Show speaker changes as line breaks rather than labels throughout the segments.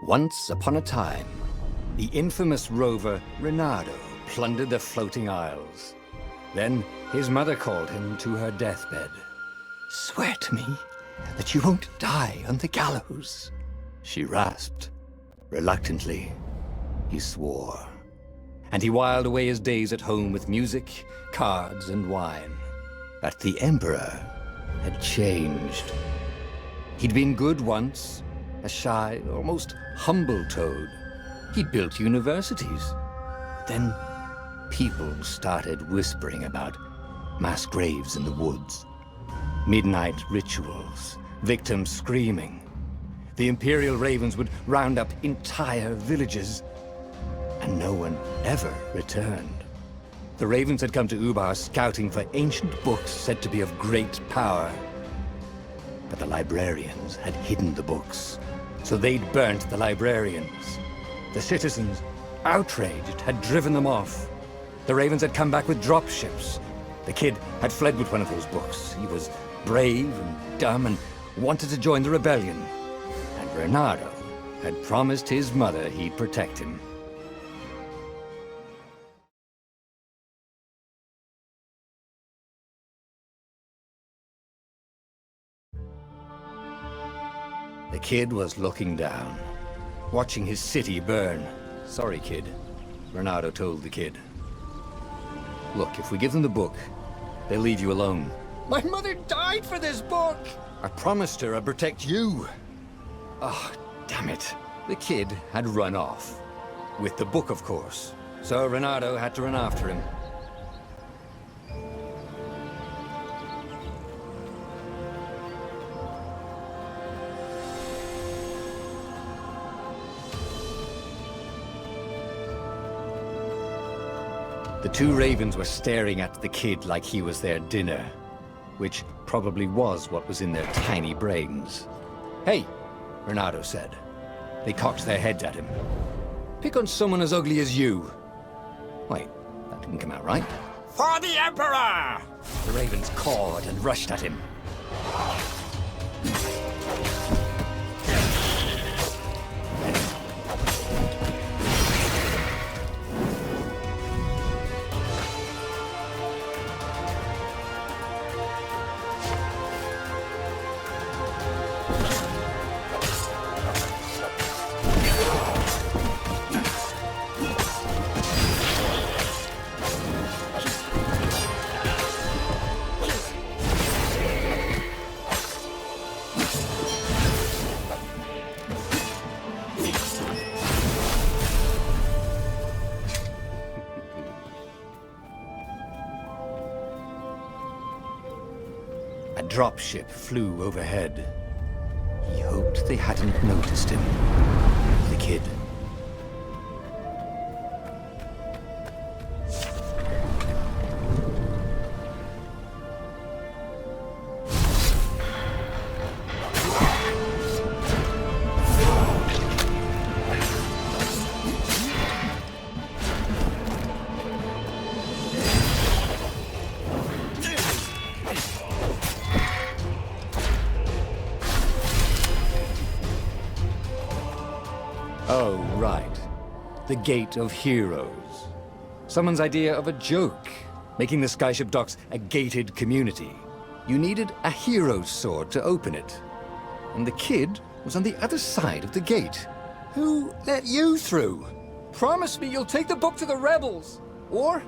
Once upon a time, the infamous rover Reynardo plundered the floating isles. Then his mother called him to her deathbed. "Swear to me that you won't die on the gallows," she rasped. Reluctantly, he swore. And he whiled away his days at home with music, cards, and wine. But the Emperor had changed. He'd been good once, a shy, almost humble toad. He'd built universities. Then people started whispering about mass graves in the woods, midnight rituals, victims screaming. The Imperial Ravens would round up entire villages, and no one ever returned. The Ravens had come to Ubar scouting for ancient books said to be of great power. But the librarians had hidden the books, so they'd burnt the librarians. The citizens, outraged, had driven them off. The Ravens had come back with dropships. The kid had fled with one of those books. He was brave and dumb and wanted to join the rebellion. And Reynardo had promised his mother he'd protect him. The kid was looking down, watching his city burn. "Sorry, kid," Reynardo told the kid. "Look, if we give them the book, they'll leave you alone." "My mother died for this book!" "I promised her I'd protect you." "Oh, damn it." The kid had run off. With the book, of course. So Reynardo had to run after him. The two Ravens were staring at the kid like he was their dinner, which probably was what was in their tiny brains. "Hey," Reynardo said. They cocked their heads at him. "Pick on someone as ugly as you." Wait, that didn't come out right. "For the Emperor!" The Ravens cawed and rushed at him. A dropship flew overhead. He hoped they hadn't noticed him. The kid. Oh, right. The Gate of Heroes. Someone's idea of a joke, making the Skyship Docks a gated community. You needed a hero's sword to open it. And the kid was on the other side of the gate. Who let you through? Promise me you'll take the book to the rebels, or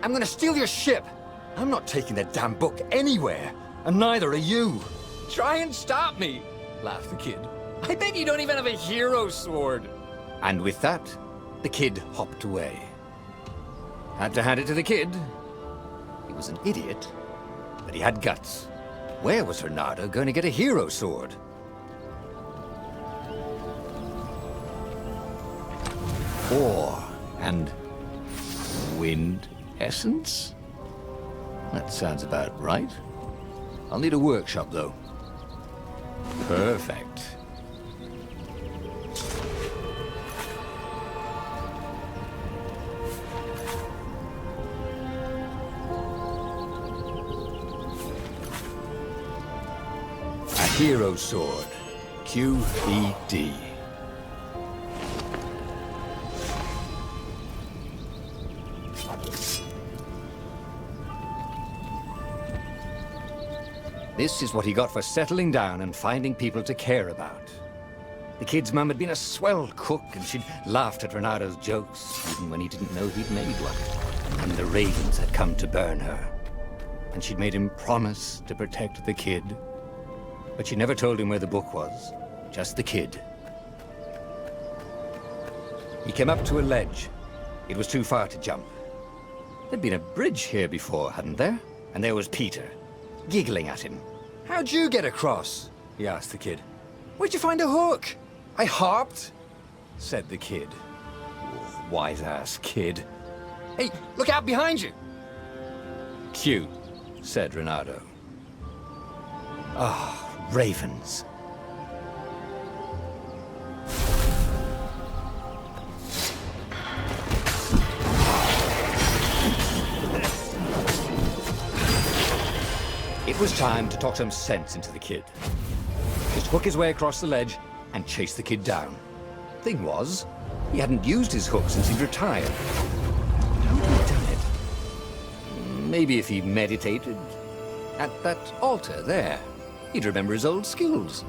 I'm gonna steal your ship. I'm not taking that damn book anywhere, and neither are you. Try and stop me, laughed the kid. I bet you don't even have a hero sword. And with that, the kid hopped away. Had to hand it to the kid. He was an idiot, but he had guts. Where was Reynardo going to get a hero sword? Ore and wind essence? That sounds about right. I'll need a workshop, though. Perfect. Hero Sword. QED. This is what he got for settling down and finding people to care about. The kid's mum had been a swell cook, and she'd laughed at Renado's jokes, even when he didn't know he'd made one. And the ravens had come to burn her. And she'd made him promise to protect the kid. But she never told him where the book was, just the kid. He came up to a ledge. It was too far to jump. There'd been a bridge here before, hadn't there? And there was Peter, giggling at him. "How'd you get across?" he asked the kid. "Where'd you find a hook?" "I hopped," said the kid. Wise-ass kid. "Hey, look out behind you!" "Cute," said Renato. Ah, ravens. It was time to talk some sense into the kid. Just hook his way across the ledge and chase the kid down. Thing was, he hadn't used his hook since he'd retired. How had he done it? Maybe if he meditated at that altar there, he'd remember his old skills.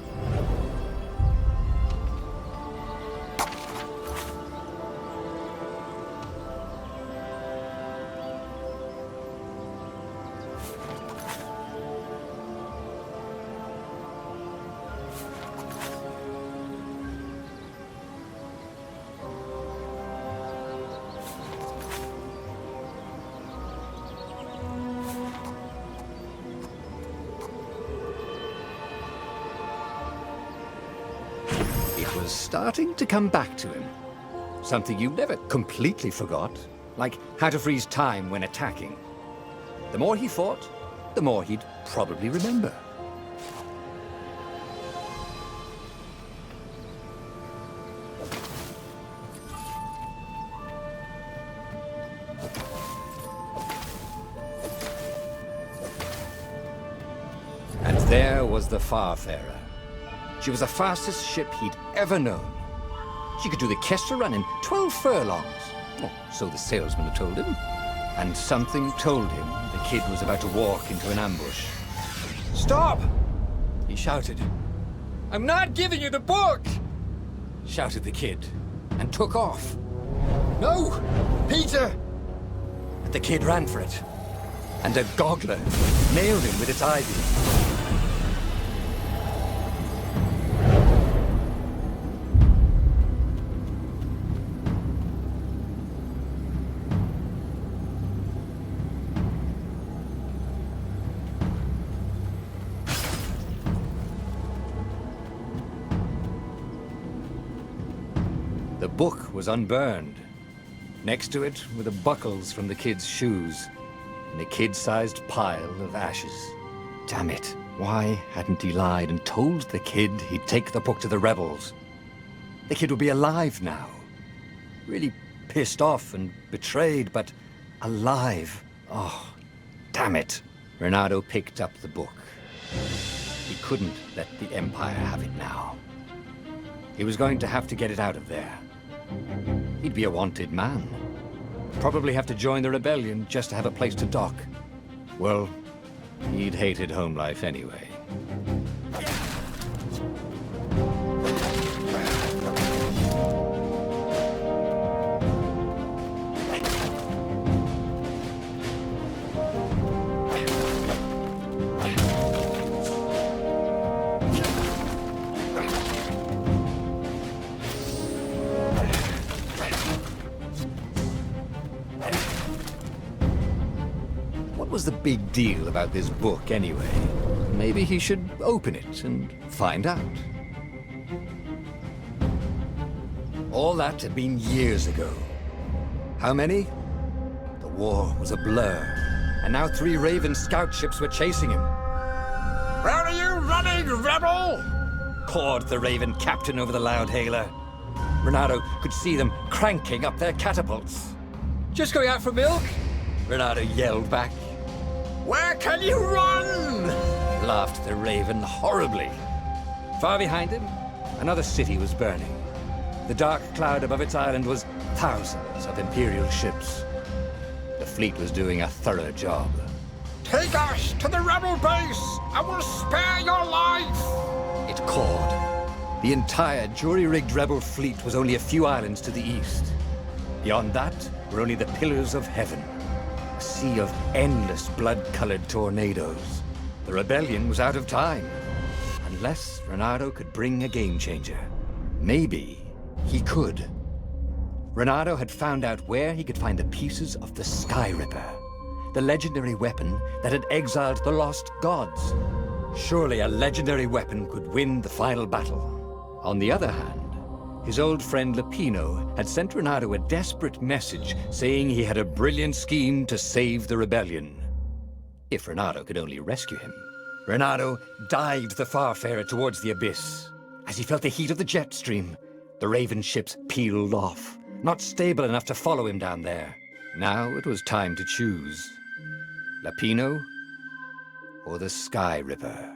Was starting to come back to him. Something you never completely forgot, like how to freeze time when attacking. The more he fought, the more he'd probably remember. And there was the Farfarer. She was the fastest ship he'd ever known. She could do the Kestra run in 12 furlongs. Oh, so the salesman had told him. And something told him the kid was about to walk into an ambush. "Stop!" he shouted. "I'm not giving you the book!" shouted the kid, and took off. "No! Peter!" But the kid ran for it, and a goggler nailed him with its ivy. The book was unburned. Next to it were the buckles from the kid's shoes, and a kid-sized pile of ashes. Damn it, why hadn't he lied and told the kid he'd take the book to the rebels? The kid would be alive now. Really pissed off and betrayed, but alive. Oh, damn it. Renato picked up the book. He couldn't let the Empire have it now. He was going to have to get it out of there. He'd be a wanted man. Probably have to join the rebellion just to have a place to dock. Well, he'd hated home life anyway. What was the big deal about this book, anyway? Maybe he should open it and find out. All that had been years ago. How many? The war was a blur, and now 3 Raven scout ships were chasing him. "Where are you running, rebel?" cawed the Raven captain over the loudhailer. Renato could see them cranking up their catapults. "Just going out for milk?" Renato yelled back. "Where can you run?" laughed the Raven horribly. Far behind him, another city was burning. The dark cloud above its island was thousands of Imperial ships. The fleet was doing a thorough job.
Take us to the rebel base! I will spare your life!
It called. The entire jury-rigged rebel fleet was only a few islands to the east. Beyond that were only the pillars of heaven. A sea of endless blood-colored tornadoes. The rebellion was out of time. Unless Reynardo could bring a game-changer. Maybe he could. Reynardo had found out where he could find the pieces of the Sky Ripper, the legendary weapon that had exiled the lost gods. Surely a legendary weapon could win the final battle. On the other hand, his old friend Lapino had sent Reynardo a desperate message saying he had a brilliant scheme to save the rebellion. If Reynardo could only rescue him. Reynardo dived the Farfarer towards the abyss. As he felt the heat of the jet stream, the Raven ships peeled off, not stable enough to follow him down there. Now it was time to choose. Lapino or the Sky Ripper?